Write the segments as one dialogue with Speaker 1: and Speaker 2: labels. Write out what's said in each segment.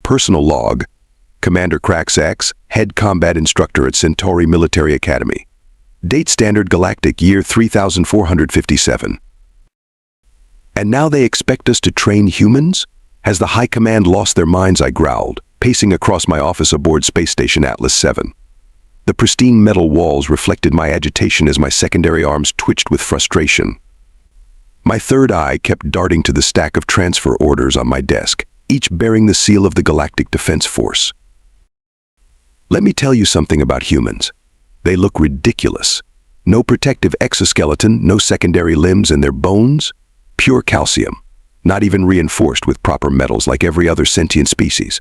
Speaker 1: Personal log, Commander Crax X, Head Combat Instructor at Centauri Military Academy. Date Standard Galactic Year 3457. And now they expect us to train humans? Has the High Command lost their minds? I growled, pacing across my office aboard Space Station Atlas 7. The pristine metal walls reflected my agitation as my secondary arms twitched with frustration. My third eye kept darting to the stack of transfer orders on my desk, each bearing the seal of the Galactic Defense Force. Let me tell you something about humans. They look ridiculous. No protective exoskeleton, no secondary limbs, and their bones? Pure calcium, not even reinforced with proper metals like every other sentient species.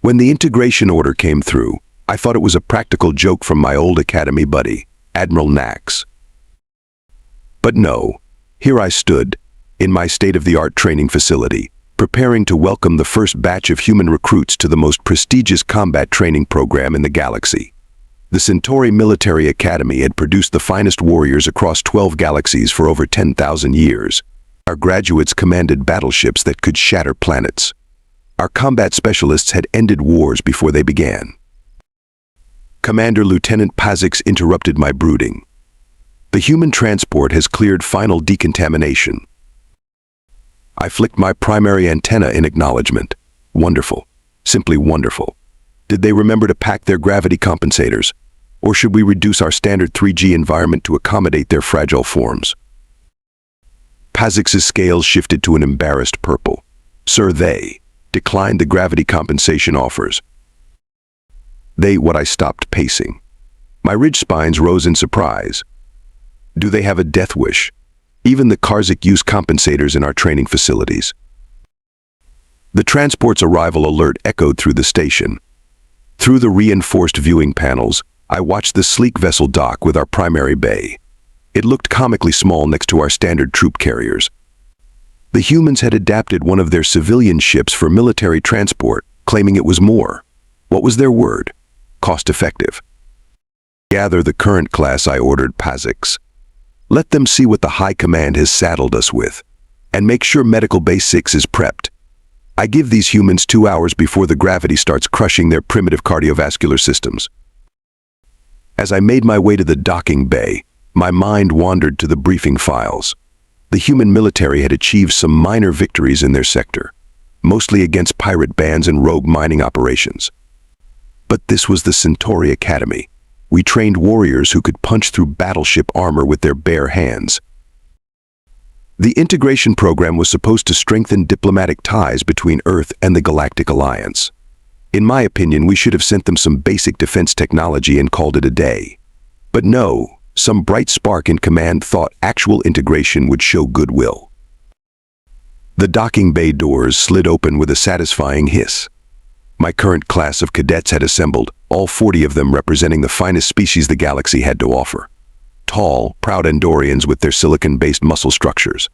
Speaker 1: When the integration order came through, I thought it was a practical joke from my old academy buddy, Admiral Nax. But no, here I stood, in my state-of-the-art training facility, preparing to welcome the first batch of human recruits to the most prestigious combat training program in the galaxy. The Centauri Military Academy had produced the finest warriors across 12 galaxies for over 10,000 years. Our graduates commanded battleships that could shatter planets. Our combat specialists had ended wars before they began. Commander Lieutenant Pazix interrupted my brooding. The human transport has cleared final decontamination. I flicked my primary antenna in acknowledgement. Wonderful. Simply wonderful. Did they remember to pack their gravity compensators? Or should we reduce our standard 3G environment to accommodate their fragile forms? Pazix's scales shifted to an embarrassed purple. Sir, they declined the gravity compensation offers. What I stopped pacing. My ridge spines rose in surprise. Do they have a death wish? Even the Karzik use compensators in our training facilities. The transport's arrival alert echoed through the station. Through the reinforced viewing panels, I watched the sleek vessel dock with our primary bay. It looked comically small next to our standard troop carriers. The humans had adapted one of their civilian ships for military transport, claiming it was more. What was their word? Cost-effective. Gather the current class, I ordered Pazix. Let them see what the High Command has saddled us with, and make sure Medical Base 6 is prepped. I give these humans 2 hours before the gravity starts crushing their primitive cardiovascular systems. As I made my way to the docking bay, my mind wandered to the briefing files. The human military had achieved some minor victories in their sector, mostly against pirate bands and rogue mining operations. But this was the Centauri Academy. We trained warriors who could punch through battleship armor with their bare hands. The integration program was supposed to strengthen diplomatic ties between Earth and the Galactic Alliance. In my opinion, we should have sent them some basic defense technology and called it a day. But no, some bright spark in command thought actual integration would show goodwill. The docking bay doors slid open with a satisfying hiss. My current class of cadets had assembled, all 40 of them representing the finest species the galaxy had to offer. Tall, proud Andorians with their silicon-based muscle structures.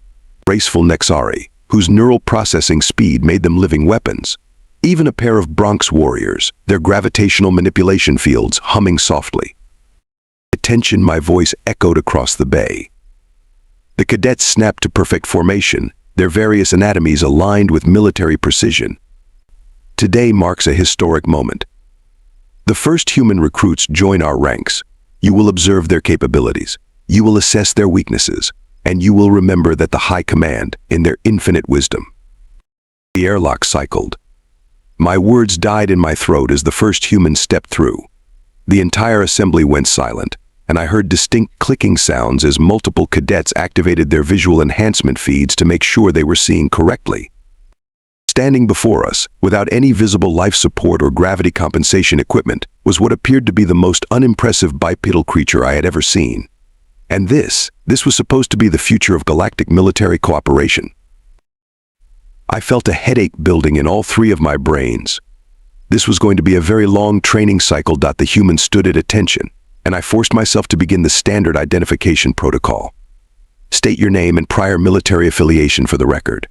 Speaker 1: Graceful Nexari, whose neural processing speed made them living weapons. Even a pair of Bronx warriors, their gravitational manipulation fields humming softly. Attention, my voice echoed across the bay. The cadets snapped to perfect formation, their various anatomies aligned with military precision. Today marks a historic moment. The first human recruits join our ranks. You will observe their capabilities. You will assess their weaknesses. And you will remember that the High Command, in their infinite wisdom. The airlock cycled. My words died in my throat as the first human stepped through. The entire assembly went silent, and I heard distinct clicking sounds as multiple cadets activated their visual enhancement feeds to make sure they were seeing correctly. Standing before us, without any visible life support or gravity compensation equipment, was what appeared to be the most unimpressive bipedal creature I had ever seen. And this was supposed to be the future of galactic military cooperation. I felt a headache building in all 3 of my brains. This was going to be a very long training cycle. The human stood at attention, and I forced myself to begin the standard identification protocol. State your name and prior military affiliation for the record.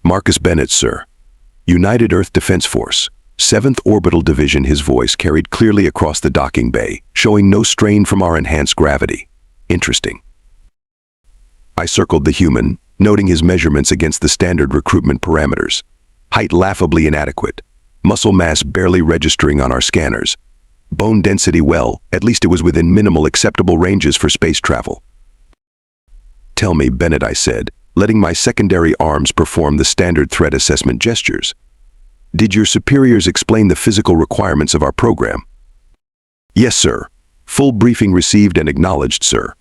Speaker 1: Marcus Bennett, sir. United Earth Defense Force, 7th Orbital Division. His voice carried clearly across the docking bay, showing no strain from our enhanced gravity. Interesting. I circled the human, noting his measurements against the standard recruitment parameters. Height laughably inadequate. Muscle mass barely registering on our scanners. Bone density well, at least it was within minimal acceptable ranges for space travel. "Tell me, Bennett," I said, letting my secondary arms perform the standard threat assessment gestures. "Did your superiors explain the physical requirements of our program?" "Yes, sir. Full briefing received and acknowledged, sir."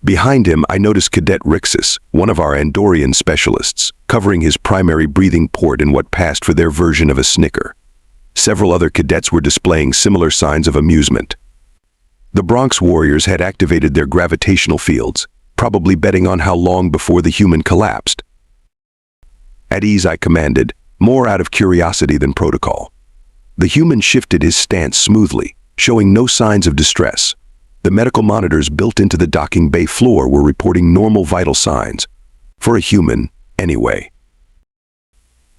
Speaker 1: Behind him, I noticed Cadet Rixus, one of our Andorian specialists, covering his primary breathing port in what passed for their version of a snicker. Several other cadets were displaying similar signs of amusement. The Bronx warriors had activated their gravitational fields, probably betting on how long before the human collapsed. At ease, I commanded, more out of curiosity than protocol. The human shifted his stance smoothly, showing no signs of distress. The medical monitors built into the docking bay floor were reporting normal vital signs. For a human, anyway.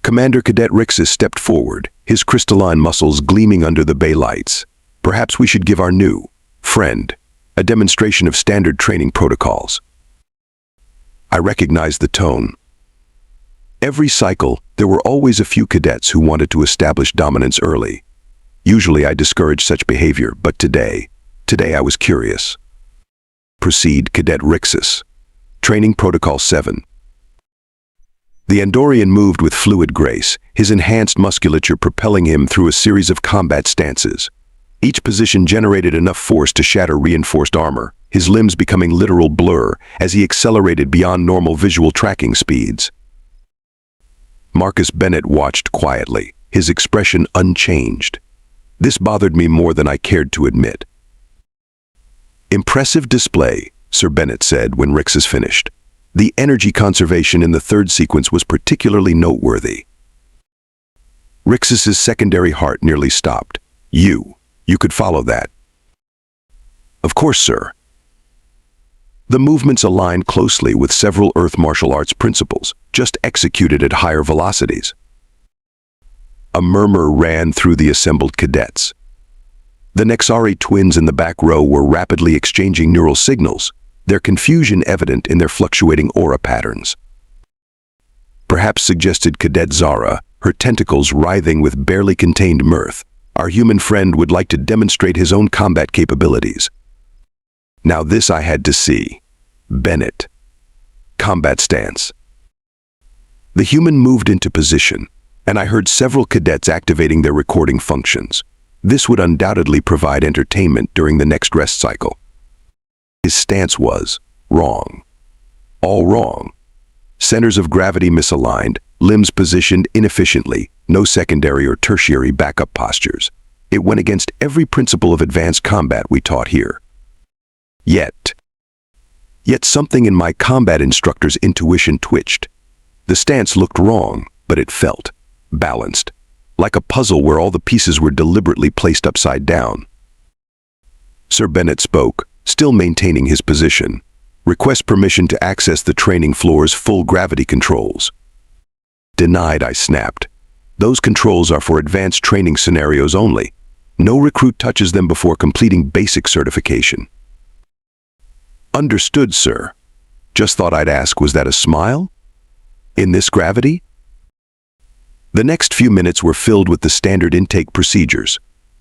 Speaker 1: Commander Cadet Rixus stepped forward, his crystalline muscles gleaming under the bay lights. "Perhaps we should give our new friend a demonstration of standard training protocols." I recognized the tone. Every cycle, there were always a few cadets who wanted to establish dominance early. Usually I discouraged such behavior, but today I was curious. "Proceed, Cadet Rixus. Training Protocol 7. The Andorian moved with fluid grace, his enhanced musculature propelling him through a series of combat stances. Each position generated enough force to shatter reinforced armor, his limbs becoming literal blur as he accelerated beyond normal visual tracking speeds. Marcus Bennett watched quietly, his expression unchanged. This bothered me more than I cared to admit. "Impressive display," Sir Bennett said when Rixus finished. "The energy conservation in the third sequence was particularly noteworthy." Rixus's secondary heart nearly stopped. You could follow that." "Of course, sir." The movements aligned closely with several Earth martial arts principles, just executed at higher velocities. A murmur ran through the assembled cadets. The Nexari twins in the back row were rapidly exchanging neural signals, their confusion evident in their fluctuating aura patterns. "Perhaps," suggested Cadet Zara, her tentacles writhing with barely contained mirth, "our human friend would like to demonstrate his own combat capabilities." Now this I had to see. Bennett. Combat stance. The human moved into position, and I heard several cadets activating their recording functions. This would undoubtedly provide entertainment during the next rest cycle. His stance was wrong. All wrong. Centers of gravity misaligned, limbs positioned inefficiently, no secondary or tertiary backup postures. It went against every principle of advanced combat we taught here. Yet something in my combat instructor's intuition twitched. The stance looked wrong, but it felt balanced, like a puzzle where all the pieces were deliberately placed upside down. Sir Bennett spoke, still maintaining his position. "Request permission to access the training floor's full gravity controls." "Denied," I snapped. "Those controls are for advanced training scenarios only. No recruit touches them before completing basic certification." "Understood, sir. Just thought I'd ask, was that a smile? In this gravity?" The next few minutes were filled with the standard intake procedures: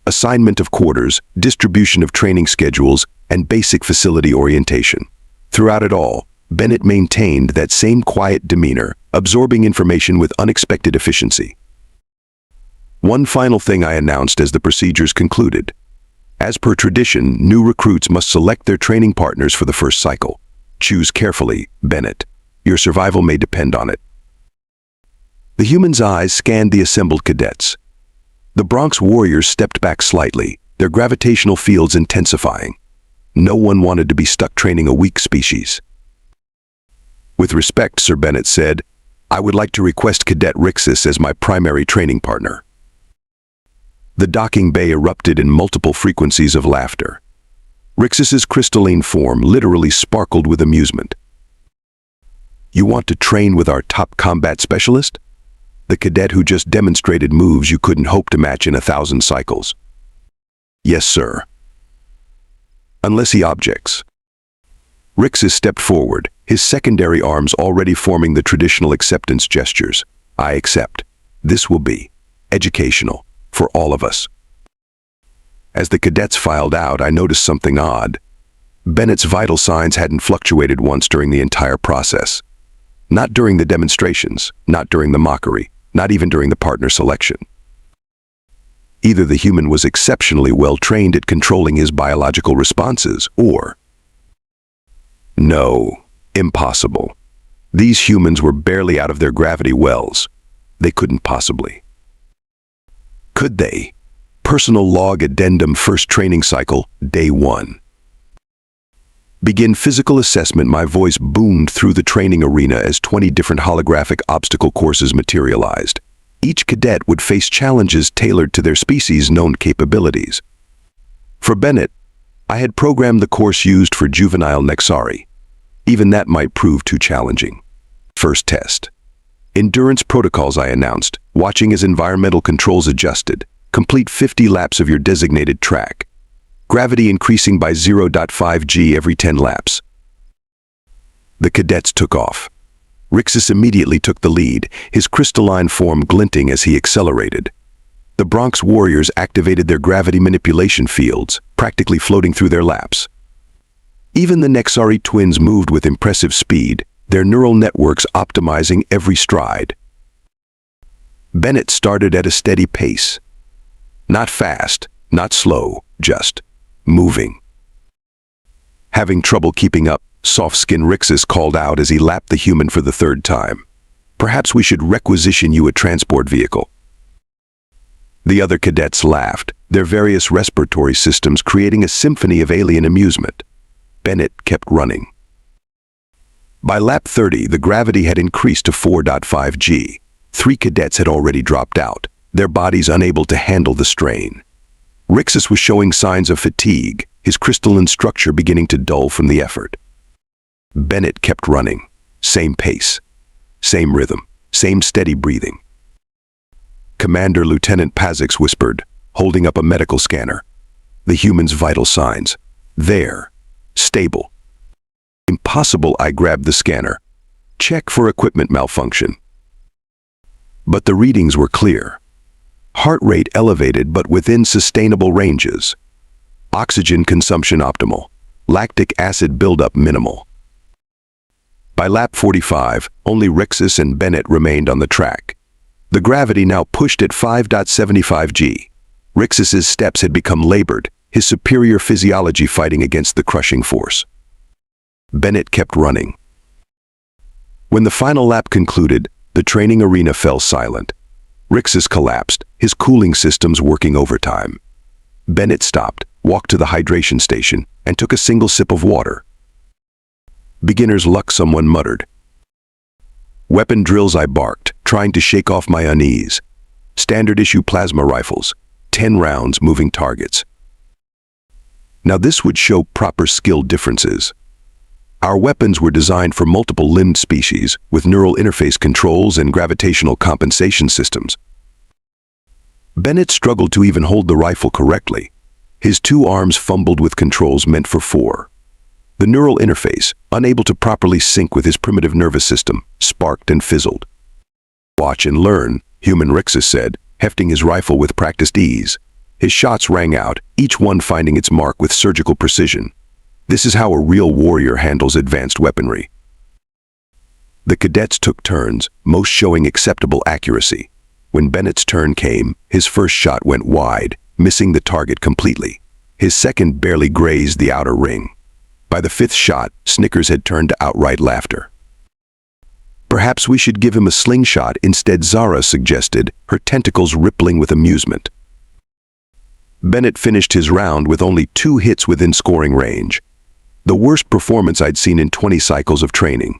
Speaker 1: assignment of quarters, distribution of training schedules, and basic facility orientation. Throughout it all, Bennett maintained that same quiet demeanor, absorbing information with unexpected efficiency. One final thing I announced as the procedures concluded. As per tradition, new recruits must select their training partners for the first cycle. Choose carefully, Bennett. Your survival may depend on it. The human's eyes scanned the assembled cadets. The Bronx warriors stepped back slightly, their gravitational fields intensifying. No one wanted to be stuck training a weak species. "With respect," Sir Bennett said, "I would like to request Cadet Rixus as my primary training partner." The docking bay erupted in multiple frequencies of laughter. Rixus's crystalline form literally sparkled with amusement. "You want to train with our top combat specialist? The cadet who just demonstrated moves you couldn't hope to match in 1,000 cycles." "Yes, sir." "Unless he objects." Rixus stepped forward, his secondary arms already forming the traditional acceptance gestures. I accept. This will be educational for all of us. As the cadets filed out, I noticed something odd. Bennett's vital signs hadn't fluctuated once during the entire process. Not during the demonstrations, not during the mockery, not even during the partner selection. Either the human was exceptionally well trained at controlling his biological responses, or... No, impossible. These humans were barely out of their gravity wells. They couldn't possibly. Could they? Personal log addendum, first training cycle, day 1. Begin physical assessment. My voice boomed through the training arena as 20 different holographic obstacle courses materialized. Each cadet would face challenges tailored to their species' known capabilities. For Bennett, I had programmed the course used for juvenile Nexari. Even that might prove too challenging. First test. Endurance protocols, I announced, watching as environmental controls adjusted. Complete 50 laps of your designated track. Gravity increasing by 0.5 g every 10 laps. The cadets took off. Rixus immediately took the lead, his crystalline form glinting as he accelerated. The Bronx warriors activated their gravity manipulation fields, practically floating through their laps. Even the Nexari twins moved with impressive speed, their neural networks optimizing every stride. Bennett started at a steady pace. Not fast, not slow, just moving. Having trouble keeping up, soft-skinned Rixus called out as he lapped the human for the 3rd time. Perhaps we should requisition you a transport vehicle. The other cadets laughed, their various respiratory systems creating a symphony of alien amusement. Bennett kept running. By lap 30, the gravity had increased to 4.5 g. 3 cadets had already dropped out, their bodies unable to handle the strain. Rixus was showing signs of fatigue, his crystalline structure beginning to dull from the effort. Bennett kept running. Same pace, same rhythm, same steady breathing. Commander Lieutenant Pazix whispered, holding up a medical scanner. The human's vital signs. There. Stable. Impossible. I grabbed the scanner. Check for equipment malfunction. But the readings were clear. Heart rate elevated but within sustainable ranges. Oxygen consumption optimal. Lactic acid buildup minimal. By lap 45, only Rixus and Bennett remained on the track. The gravity now pushed at 5.75 g. Rixus's steps had become labored, his superior physiology fighting against the crushing force. Bennett kept running. When the final lap concluded, the training arena fell silent. Rixus collapsed, his cooling systems working overtime. Bennett stopped, walked to the hydration station, and took a single sip of water. Beginner's luck, someone muttered. Weapon drills, I barked, trying to shake off my unease. Standard issue plasma rifles, 10 rounds, moving targets. Now this would show proper skill differences. Our weapons were designed for multiple limbed species, with neural interface controls and gravitational compensation systems. Bennett struggled to even hold the rifle correctly. His 2 arms fumbled with controls meant for 4. The neural interface, unable to properly sync with his primitive nervous system, sparked and fizzled. Watch and learn, human Rixus said, hefting his rifle with practiced ease. His shots rang out, each one finding its mark with surgical precision. This is how a real warrior handles advanced weaponry. The cadets took turns, most showing acceptable accuracy. When Bennett's turn came, his first shot went wide, missing the target completely. His second barely grazed the outer ring. By the 5th shot, snickers had turned to outright laughter. Perhaps we should give him a slingshot instead, Zara suggested, her tentacles rippling with amusement. Bennett finished his round with only 2 hits within scoring range. The worst performance I'd seen in 20 cycles of training.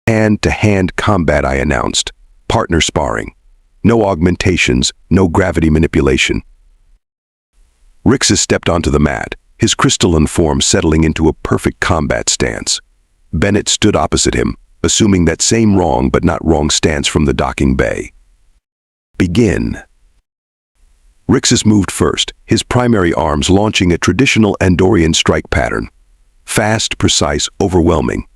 Speaker 1: Hand-to-hand combat, I announced. Partner sparring. No augmentations, no gravity manipulation. Rixus stepped onto the mat, his crystalline form settling into a perfect combat stance. Bennett stood opposite him, assuming that same wrong but not wrong stance from the docking bay. Begin. Rixus moved first, his primary arms launching a traditional Andorian strike pattern. Fast, precise, overwhelming.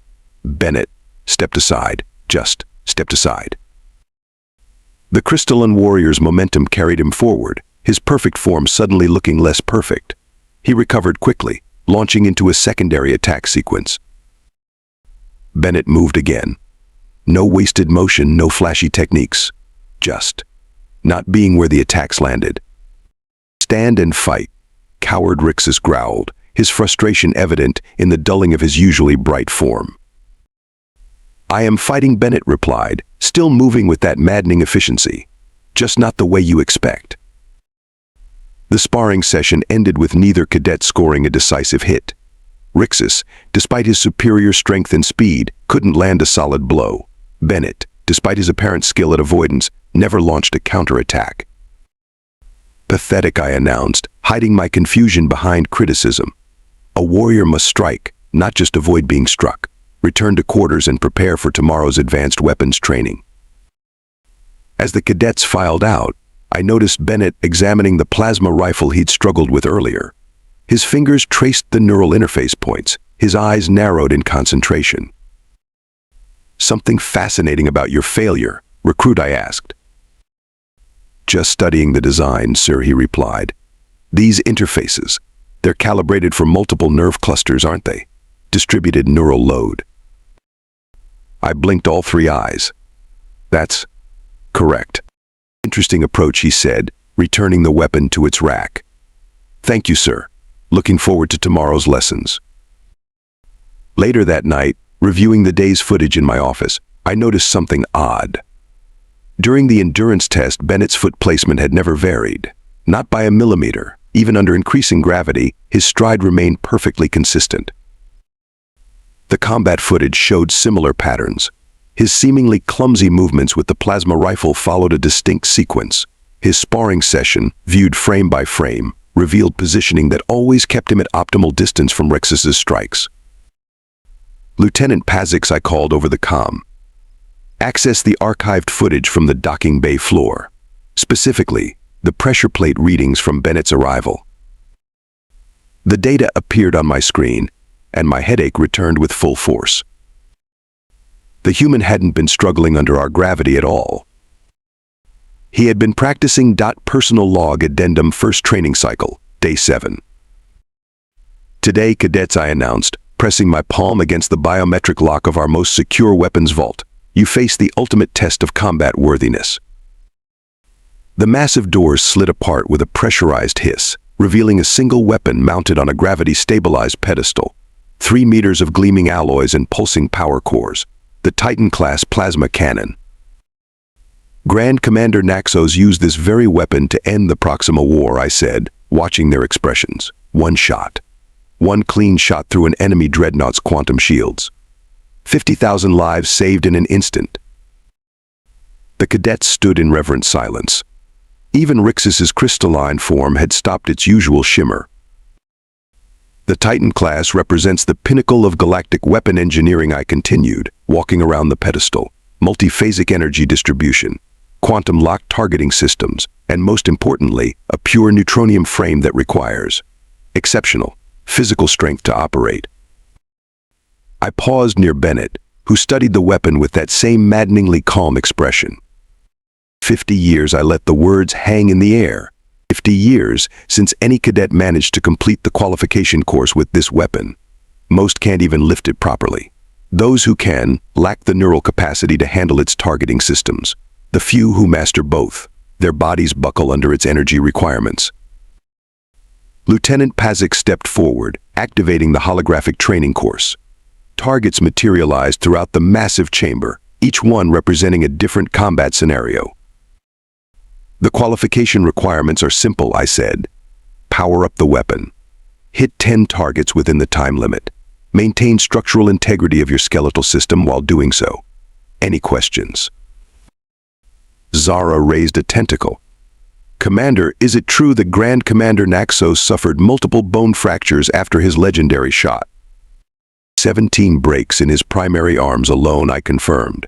Speaker 1: Bennett stepped aside, just stepped aside. The crystalline warrior's momentum carried him forward, his perfect form suddenly looking less perfect. He recovered quickly, launching into a secondary attack sequence. Bennett moved again. No wasted motion, no flashy techniques. Just not being where the attacks landed. "Stand and fight," coward Rixus growled, his frustration evident in the dulling of his usually bright form. "I am fighting," Bennett replied, still moving with that maddening efficiency. "Just not the way you expect." The sparring session ended with neither cadet scoring a decisive hit. Rixus, despite his superior strength and speed, couldn't land a solid blow. Bennett, despite his apparent skill at avoidance, never launched a counterattack. "Pathetic," I announced, hiding my confusion behind criticism. "A warrior must strike, not just avoid being struck. Return to quarters and prepare for tomorrow's advanced weapons training." As the cadets filed out, I noticed Bennett examining the plasma rifle he'd struggled with earlier. His fingers traced the neural interface points, his eyes narrowed in concentration. "Something fascinating about your failure, recruit?" I asked. "Just studying the design, sir," he replied. "These interfaces, they're calibrated for multiple nerve clusters, aren't they? Distributed neural load." I blinked all three eyes. "That's correct." "Interesting approach," he said, returning the weapon to its rack. "Thank you, sir. Looking forward to tomorrow's lessons." Later that night, reviewing the day's footage in my office, I noticed something odd. During the endurance test, Bennett's foot placement had never varied. Not by a millimeter. Even under increasing gravity, his stride remained perfectly consistent. The combat footage showed similar patterns. His seemingly clumsy movements with the plasma rifle followed a distinct sequence. His sparring session, viewed frame by frame, revealed positioning that always kept him at optimal distance from Rixus's strikes. "Lieutenant Pazix," I called over the comm. "Access the archived footage from the docking bay floor. Specifically, the pressure plate readings from Bennett's arrival." The data appeared on my screen, and my headache returned with full force. The human hadn't been struggling under our gravity at all. He had been practicing .personal log addendum first training cycle, day 7. "Today, cadets," I announced, pressing my palm against the biometric lock of our most secure weapons vault, "you face the ultimate test of combat worthiness." The massive doors slid apart with a pressurized hiss, revealing a single weapon mounted on a gravity-stabilized pedestal. 3 meters of gleaming alloys and pulsing power cores. The Titan-class plasma cannon. "Grand Commander Naxos used this very weapon to end the Proxima War," I said, watching their expressions. "One shot. One clean shot through an enemy dreadnought's quantum shields. 50,000 lives saved in an instant." The cadets stood in reverent silence. Even Rixus's crystalline form had stopped its usual shimmer. "The Titan class represents the pinnacle of galactic weapon engineering," I continued, walking around the pedestal. "Multiphasic energy distribution, quantum lock targeting systems, and most importantly, a pure neutronium frame that requires exceptional physical strength to operate." I paused near Bennett, who studied the weapon with that same maddeningly calm expression. 50 years I let the words hang in the air. 50 years since any cadet managed to complete the qualification course with this weapon. Most can't even lift it properly. Those who can lack the neural capacity to handle its targeting systems. The few who master both, their bodies buckle under its energy requirements. Lieutenant Pazix stepped forward, activating the holographic training course. Targets materialized throughout the massive chamber, each one representing a different combat scenario. "The qualification requirements are simple," I said. "Power up the weapon. Hit 10 targets within the time limit. Maintain structural integrity of your skeletal system while doing so. Any questions?" Zara raised a tentacle. "Commander, is it true that Grand Commander Naxos suffered multiple bone fractures after his legendary shot?" 17 breaks in his primary arms alone," I confirmed.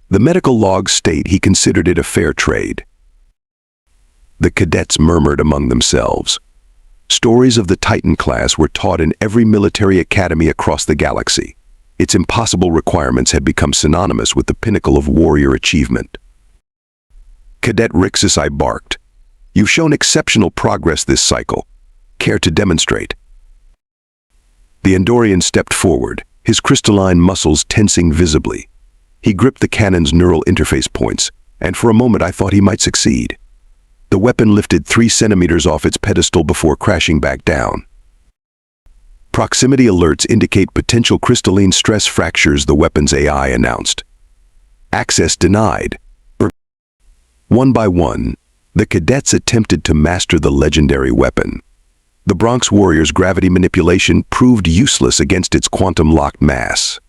Speaker 1: "The medical logs state he considered it a fair trade." The cadets murmured among themselves. Stories of the Titan class were taught in every military academy across the galaxy. Its impossible requirements had become synonymous with the pinnacle of warrior achievement. Cadet Rixus, I barked. You've shown exceptional progress this cycle. Care to demonstrate? The Andorian stepped forward, his crystalline muscles tensing visibly. He gripped the cannon's neural interface points, and for a moment I thought he might succeed. The weapon lifted 3 centimeters off its pedestal before crashing back down. Proximity alerts indicate potential crystalline stress fractures, the weapon's AI announced. Access denied. One by one, the cadets attempted to master the legendary weapon. The Bronx Warrior's gravity manipulation proved useless against its quantum-locked mass.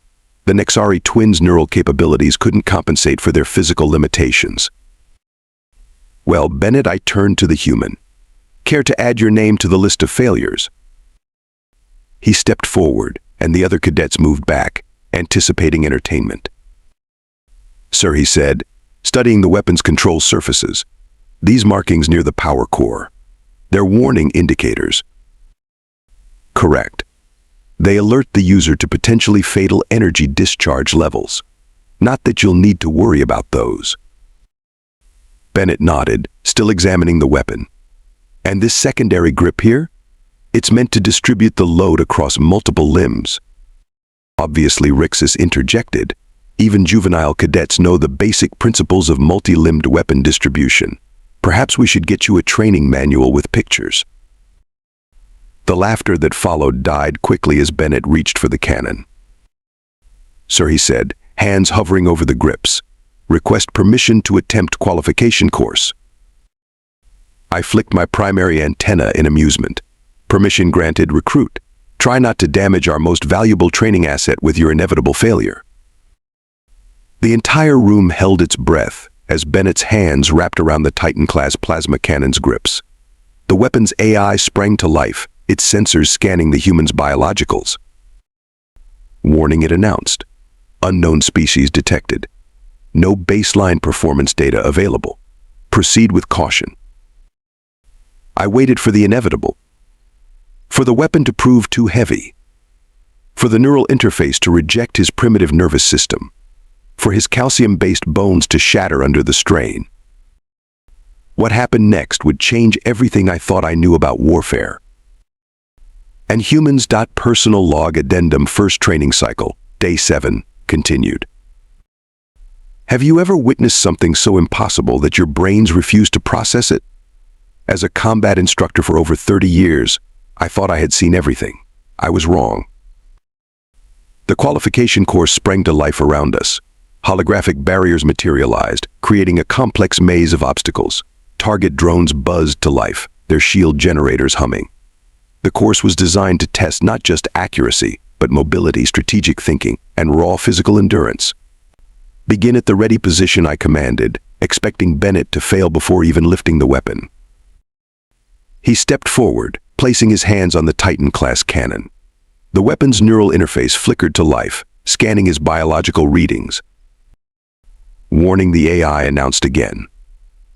Speaker 1: The Nexari twins' neural capabilities couldn't compensate for their physical limitations. Well, Bennett, I turned to the human. Care to add your name to the list of failures? He stepped forward, and the other cadets moved back, anticipating entertainment. Sir, he said, studying the weapon's control surfaces. These markings near the power core. They're warning indicators. Correct. They alert the user to potentially fatal energy discharge levels. Not that you'll need to worry about those. Bennett nodded, still examining the weapon. And this secondary grip here? It's meant to distribute the load across multiple limbs. Obviously, Rixus interjected. Even juvenile cadets know the basic principles of multi-limbed weapon distribution. Perhaps we should get you a training manual with pictures. The laughter that followed died quickly as Bennett reached for the cannon. Sir, he said, hands hovering over the grips. Request permission to attempt qualification course. I flicked my primary antenna in amusement. Permission granted, recruit. Try not to damage our most valuable training asset with your inevitable failure. The entire room held its breath as Bennett's hands wrapped around the Titan-class plasma cannon's grips. The weapon's AI sprang to life, its sensors scanning the human's biologicals. Warning, it announced. Unknown species detected. No baseline performance data available. Proceed with caution. I waited for the inevitable. For the weapon to prove too heavy. For the neural interface to reject his primitive nervous system. For his calcium-based bones to shatter under the strain. What happened next would change everything I thought I knew about warfare. And humans. Personal log addendum, first training cycle, day 7, continued. Have you ever witnessed something so impossible that your brains refuse to process it? As a combat instructor for over 30 years, I thought I had seen everything. I was wrong. The qualification course sprang to life around us. Holographic barriers materialized, creating a complex maze of obstacles. Target drones buzzed to life, their shield generators humming. The course was designed to test not just accuracy, but mobility, strategic thinking, and raw physical endurance. Begin at the ready position, I commanded, expecting Bennett to fail before even lifting the weapon. He stepped forward, placing his hands on the Titan-class cannon. The weapon's neural interface flickered to life, scanning his biological readings. Warning, the AI announced again.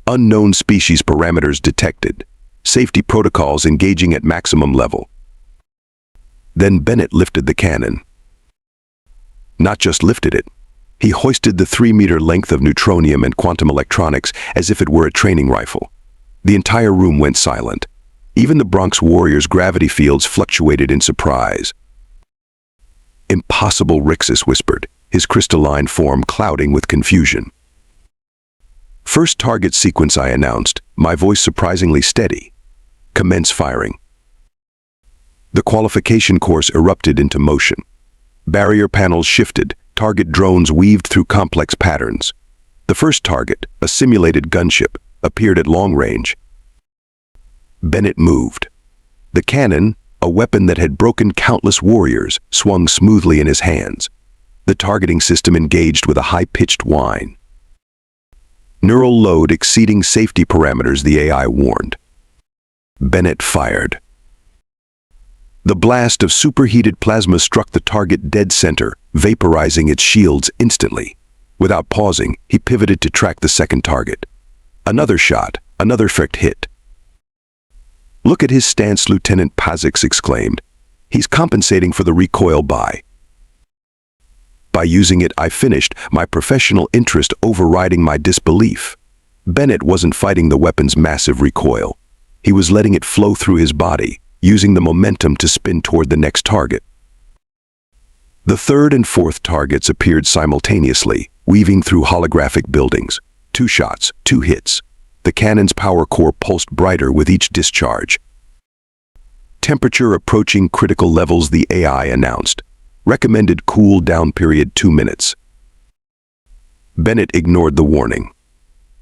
Speaker 1: Unknown species parameters detected. Safety protocols engaging at maximum level. Then Bennett lifted the cannon. Not just lifted it. He hoisted the 3-meter length of neutronium and quantum electronics as if it were a training rifle. The entire room went silent. Even the Bronx Warrior's gravity fields fluctuated in surprise. Impossible, Rixus whispered, his crystalline form clouding with confusion. First target sequence, I announced, my voice surprisingly steady. Commence firing. The qualification course erupted into motion. Barrier panels shifted, target drones weaved through complex patterns. The first target, a simulated gunship, appeared at long range. Bennett moved. The cannon, a weapon that had broken countless warriors, swung smoothly in his hands. The targeting system engaged with a high-pitched whine. Neural load exceeding safety parameters, the AI warned. Bennett fired. The blast of superheated plasma struck the target dead center, vaporizing its shields instantly. Without pausing, he pivoted to track the second target. Another shot, another perfect hit. Look at his stance, Lieutenant Pazix exclaimed. He's compensating for the recoil by using it, I finished, my professional interest overriding my disbelief. Bennett wasn't fighting the weapon's massive recoil. He was letting it flow through his body, using the momentum to spin toward the next target. The third and fourth targets appeared simultaneously, weaving through holographic buildings. 2 shots, 2 hits. The cannon's power core pulsed brighter with each discharge. Temperature approaching critical levels, the AI announced. Recommended cool down period 2 minutes. Bennett ignored the warning.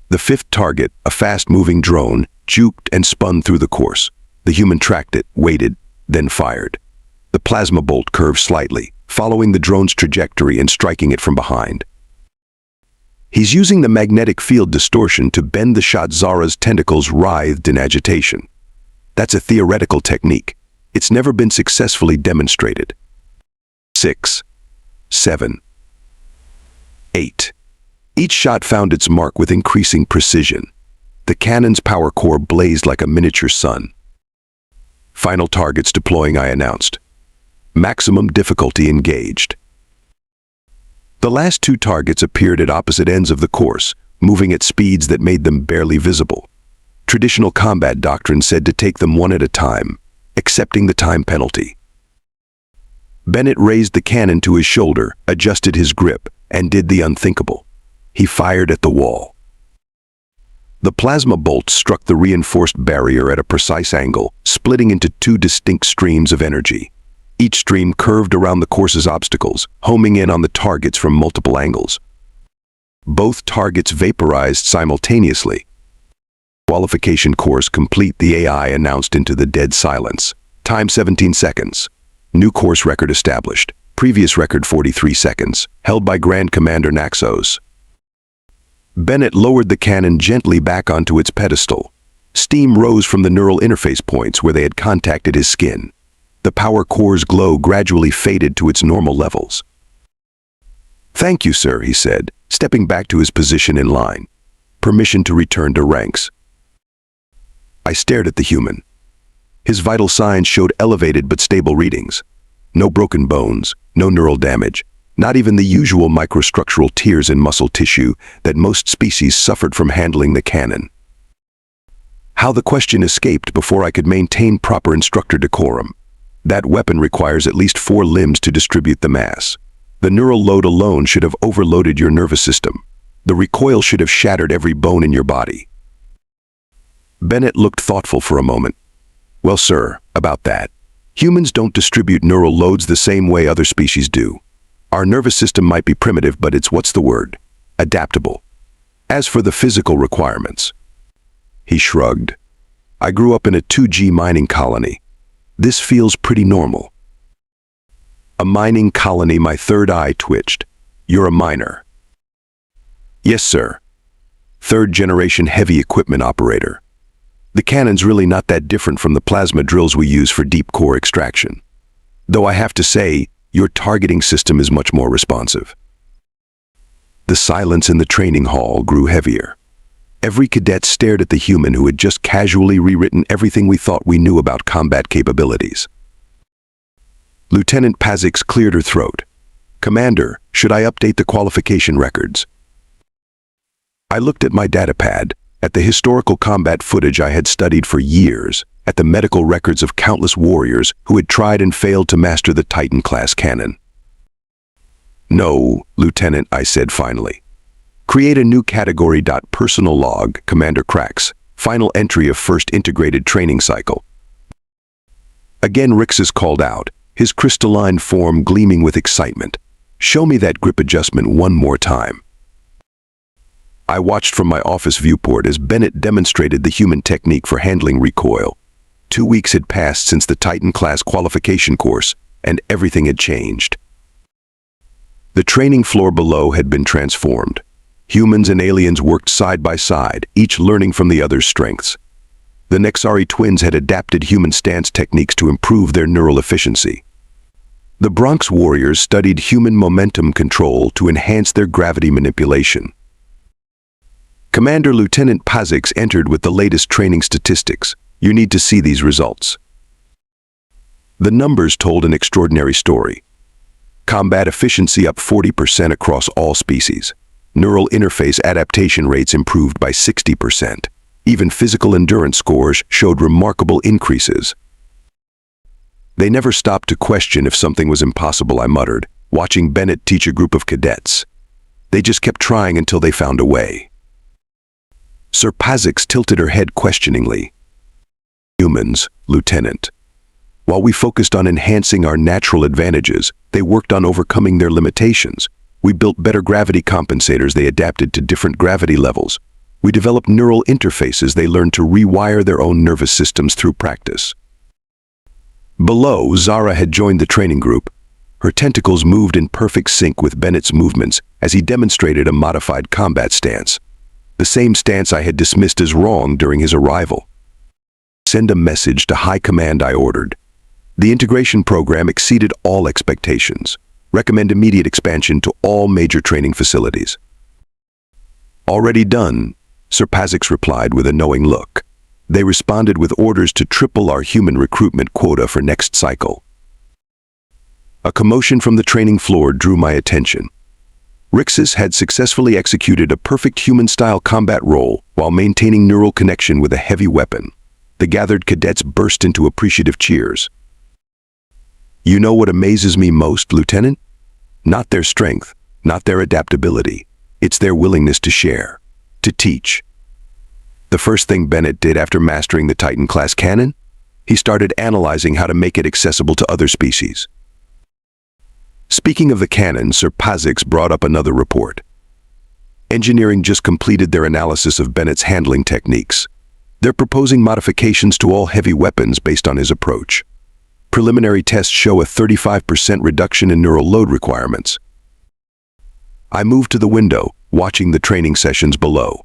Speaker 1: The fifth target, a fast-moving drone, juked and spun through the course. The human tracked it, waited, then fired. The plasma bolt curved slightly, following the drone's trajectory and striking it from behind. He's using the magnetic field distortion to bend the shot. Zara's tentacles writhed in agitation. That's a theoretical technique. It's never been successfully demonstrated. 6, 7, 8. Each shot found its mark with increasing precision. The cannon's power core blazed like a miniature sun. Final targets deploying, I announced. Maximum difficulty engaged. The last 2 targets appeared at opposite ends of the course, moving at speeds that made them barely visible. Traditional combat doctrine said to take them one at a time, accepting the time penalty. Bennett raised the cannon to his shoulder, adjusted his grip, and did the unthinkable. He fired at the wall. The plasma bolt struck the reinforced barrier at a precise angle, splitting into 2 distinct streams of energy. Each stream curved around the course's obstacles, homing in on the targets from multiple angles. Both targets vaporized simultaneously. Qualification course complete, the AI announced into the dead silence. Time 17 seconds. New course record established. Previous record 43 seconds, held by Grand Commander Naxos. Bennett lowered the cannon gently back onto its pedestal. Steam rose from the neural interface points where they had contacted his skin. The power core's glow gradually faded to its normal levels. "Thank you, sir," he said, stepping back to his position in line. Permission to return to ranks. I stared at the human. His vital signs showed elevated but stable readings. No broken bones, no neural damage, not even the usual microstructural tears in muscle tissue that most species suffered from handling the cannon. How the question escaped before I could maintain proper instructor decorum. That weapon requires at least 4 limbs to distribute the mass. The neural load alone should have overloaded your nervous system. The recoil should have shattered every bone in your body. Bennett looked thoughtful for a moment. Well, sir, about that. Humans don't distribute neural loads the same way other species do. Our nervous system might be primitive, but it's, what's the word? Adaptable. As for the physical requirements. He shrugged. I grew up in a 2G mining colony. This feels pretty normal. A mining colony, my third eye twitched. You're a miner. Yes, sir. 3rd-generation heavy equipment operator. The cannon's really not that different from the plasma drills we use for deep core extraction. Though I have to say, your targeting system is much more responsive. The silence in the training hall grew heavier. Every cadet stared at the human who had just casually rewritten everything we thought we knew about combat capabilities. Lieutenant Pazix cleared her throat. "Commander, should I update the qualification records?" I looked at my datapad, at the historical combat footage I had studied for years, at the medical records of countless warriors who had tried and failed to master the Titan-class cannon. "No, Lieutenant," I said finally. "Create a new category. Personal log, Commander Krax. Final entry of first integrated training cycle." Again Rixus called out, his crystalline form gleaming with excitement. "Show me that grip adjustment one more time." I watched from my office viewport as Bennett demonstrated the human technique for handling recoil. 2 weeks had passed since the Titan-class qualification course, and everything had changed. The training floor below had been transformed. Humans and aliens worked side by side, each learning from the other's strengths. The Nexari twins had adapted human stance techniques to improve their neural efficiency. The Bronx warriors studied human momentum control to enhance their gravity manipulation. Commander Lieutenant Pazix entered with the latest training statistics. You need to see these results. The numbers told an extraordinary story. Combat efficiency up 40% across all species. Neural interface adaptation rates improved by 60%. Even physical endurance scores showed remarkable increases. They never stopped to question if something was impossible, I muttered, watching Bennett teach a group of cadets. They just kept trying until they found a way. Sir Pazix tilted her head questioningly. Humans, Lieutenant. While we focused on enhancing our natural advantages, they worked on overcoming their limitations. We built better gravity compensators they adapted to different gravity levels. We developed neural interfaces they learned to rewire their own nervous systems through practice. Below, Zara had joined the training group. Her tentacles moved in perfect sync with Bennett's movements as he demonstrated a modified combat stance. The same stance I had dismissed as wrong during his arrival. Send a message to High Command, I ordered. The integration program exceeded all expectations. Recommend immediate expansion to all major training facilities. Already done, Sir Pazix replied with a knowing look. They responded with orders to triple our human recruitment quota for next cycle. A commotion from the training floor drew my attention. Rixus had successfully executed a perfect human-style combat role while maintaining neural connection with a heavy weapon. The gathered cadets burst into appreciative cheers. You know what amazes me most, Lieutenant? Not their strength, not their adaptability. It's their willingness to share, to teach. The first thing Bennett did after mastering the Titan-class cannon? He started analyzing how to make it accessible to other species. Speaking of the cannon, Sir Pazix brought up another report. Engineering just completed their analysis of Bennett's handling techniques. They're proposing modifications to all heavy weapons based on his approach. Preliminary tests show a 35% reduction in neural load requirements. I moved to the window, watching the training sessions below.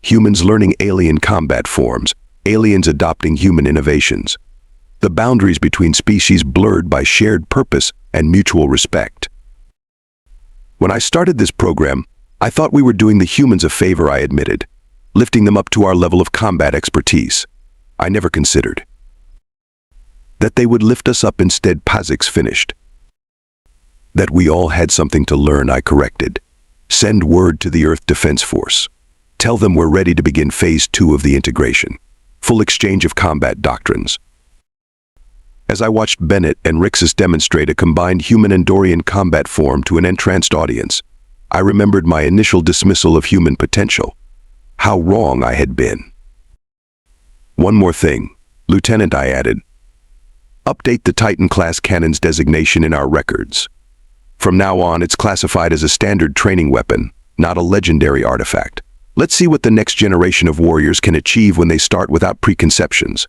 Speaker 1: Humans learning alien combat forms, aliens adopting human innovations. The boundaries between species blurred by shared purpose and mutual respect. When I started this program, I thought we were doing the humans a favor, I admitted, lifting them up to our level of combat expertise. I never considered that they would lift us up instead, Pazix finished. That we all had something to learn, I corrected. Send word to the Earth Defense Force. Tell them we're ready to begin Phase 2 of the integration. Full exchange of combat doctrines. As I watched Bennett and Rixus demonstrate a combined human and Dorian combat form to an entranced audience, I remembered my initial dismissal of human potential. How wrong I had been. One more thing, Lieutenant, I added. Update the Titan-class cannon's designation in our records. From now on, it's classified as a standard training weapon, not a legendary artifact. Let's see what the next generation of warriors can achieve when they start without preconceptions.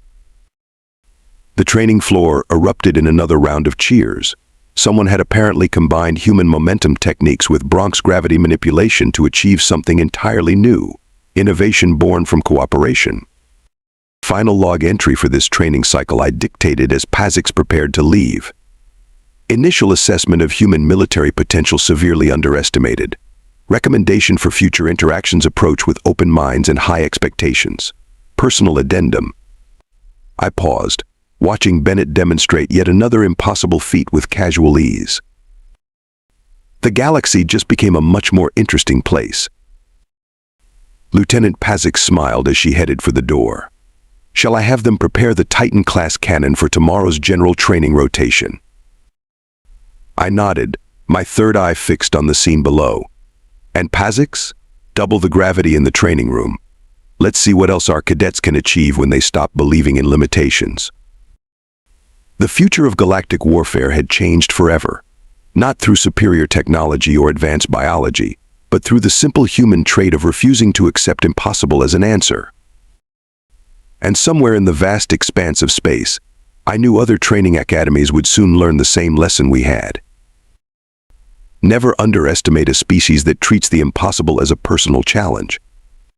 Speaker 1: The training floor erupted in another round of cheers. Someone had apparently combined human momentum techniques with Bronx gravity manipulation to achieve something entirely new. Innovation born from cooperation. Final log entry for this training cycle I dictated as Pazix prepared to leave. Initial assessment of human military potential severely underestimated. Recommendation for future interactions approach with open minds and high expectations. Personal addendum. I paused, watching Bennett demonstrate yet another impossible feat with casual ease. The galaxy just became a much more interesting place. Lieutenant Pazix smiled as she headed for the door. Shall I have them prepare the Titan-class cannon for tomorrow's general training rotation? I nodded, my third eye fixed on the scene below. And Pazix? Double the gravity in the training room. Let's see what else our cadets can achieve when they stop believing in limitations. The future of galactic warfare had changed forever, not through superior technology or advanced biology, but through the simple human trait of refusing to accept impossible as an answer. And somewhere in the vast expanse of space, I knew other training academies would soon learn the same lesson we had. Never underestimate a species that treats the impossible as a personal challenge.